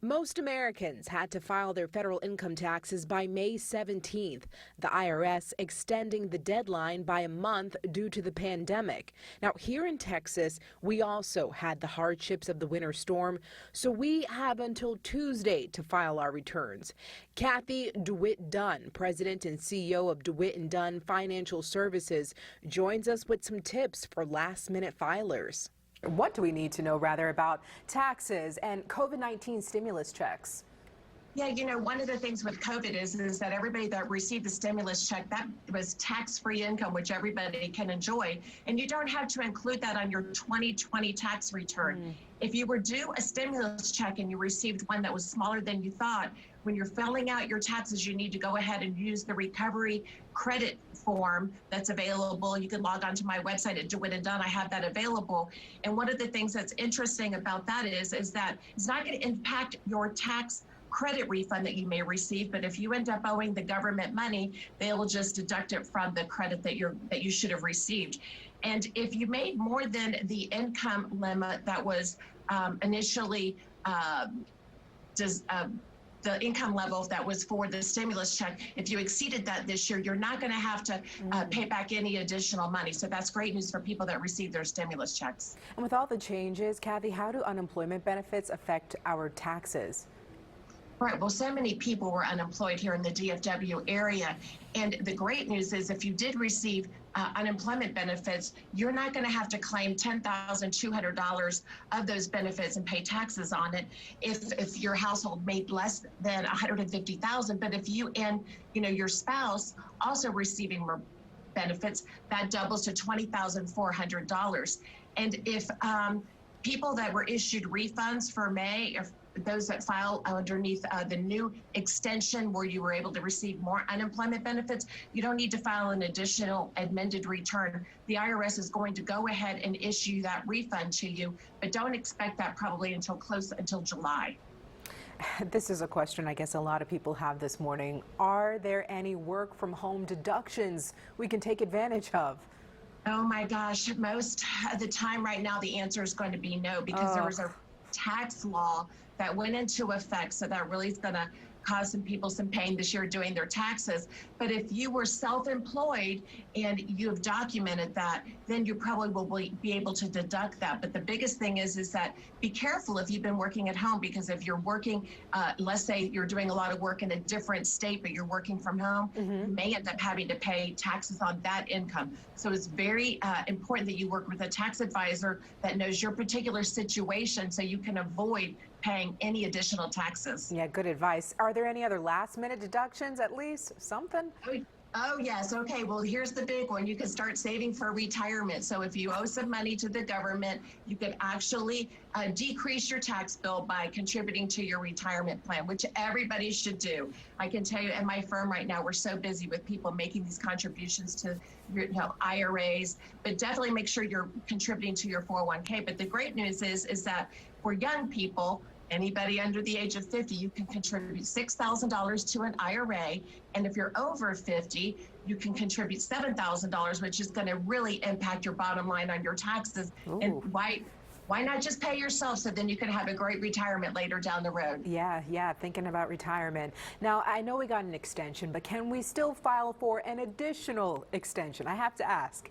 Most Americans had to file their federal income taxes by May 17th, the IRS extending the deadline by a month due to the pandemic. Now, here in Texas, we also had the hardships of the winter storm, so we have until Tuesday to file our returns. Cathy DeWitt Dunn, President and CEO of DeWitt Dunn Financial Services, joins us with some tips for last-minute filers. What do we need to know, rather, about taxes and COVID-19 stimulus checks? Yeah, one of the things with COVID is that everybody that received the stimulus check, that was tax-free income, which everybody can enjoy. And you don't have to include that on your 2020 tax return. If you were due a stimulus check and you received one that was smaller than you thought, when you're filling out your taxes, you need to go ahead and use the recovery credit form that's available. You can log on to my website at DeWitt Dunn. I have that available. And one of the things that's interesting about that is that it's not going to impact your tax credit refund that you may receive, but if you end up owing the government money, they will just deduct it from the credit that you should have received. And if you made more than the income limit that was initially the income level that was for the stimulus check, if you exceeded that this year, you're not going to have to pay back any additional money. So that's great news for people that receive their stimulus checks. And with all the changes, Cathy, how do unemployment benefits affect our taxes? Right. Well, so many people were unemployed here in the DFW area. And the great news is if you did receive unemployment benefits, you're not going to have to claim $10,200 of those benefits and pay taxes on it if your household made less than $150,000. But if you and your spouse also receiving benefits, that doubles to $20,400. And if people that were issued refunds for May, if those that file underneath the new extension where you were able to receive more unemployment benefits, you don't need to file an additional amended return. The IRS is going to go ahead and issue that refund to you, but don't expect that probably until July. This is a question I guess a lot of people have this morning. Are there any work from home deductions we can take advantage of? Oh my gosh, most of the time right now the answer is going to be no, because there was a tax law that went into effect, so that really is going to cause some people some pain this year doing their taxes. But if you were self-employed and you have documented that, then you probably will be able to deduct that. But the biggest thing is that be careful if you've been working at home, because if you're working, let's say you're doing a lot of work in a different state, but you're working from home, you may end up having to pay taxes on that income. So it's very important that you work with a tax advisor that knows your particular situation so you can avoid paying any additional taxes. Yeah, good advice. Are there any other last-minute deductions, at least something? Oh, yes. Okay. Well, here's the big one. You can start saving for retirement. So if you owe some money to the government, you could actually decrease your tax bill by contributing to your retirement plan, which everybody should do. I can tell you at my firm right now, we're so busy with people making these contributions to your IRAs, but definitely make sure you're contributing to your 401k. But the great news is that for young people, anybody under the age of 50, you can contribute $6,000 to an IRA. And if you're over 50, you can contribute $7,000, which is going to really impact your bottom line on your taxes. Ooh. And why not just pay yourself so then you can have a great retirement later down the road? Yeah, thinking about retirement. Now, I know we got an extension, but can we still file for an additional extension? I have to ask.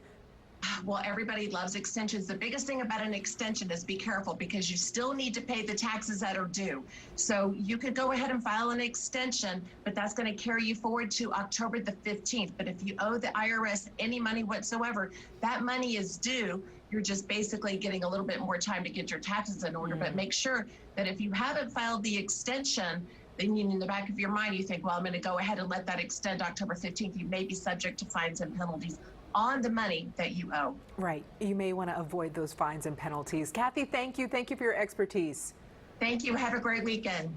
Well, everybody loves extensions. The biggest thing about an extension is be careful, because you still need to pay the taxes that are due. So you could go ahead and file an extension, but that's going to carry you forward to October the 15th. But if you owe the IRS any money whatsoever, that money is due. You're just basically getting a little bit more time to get your taxes in order. But make sure that if you haven't filed the extension, then in the back of your mind, you think, well, I'm going to go ahead and let that extend October 15th. You may be subject to fines and penalties on the money that you owe. Right. You may want to avoid those fines and penalties. Cathy, thank you. Thank you for your expertise. Thank you. Have a great weekend.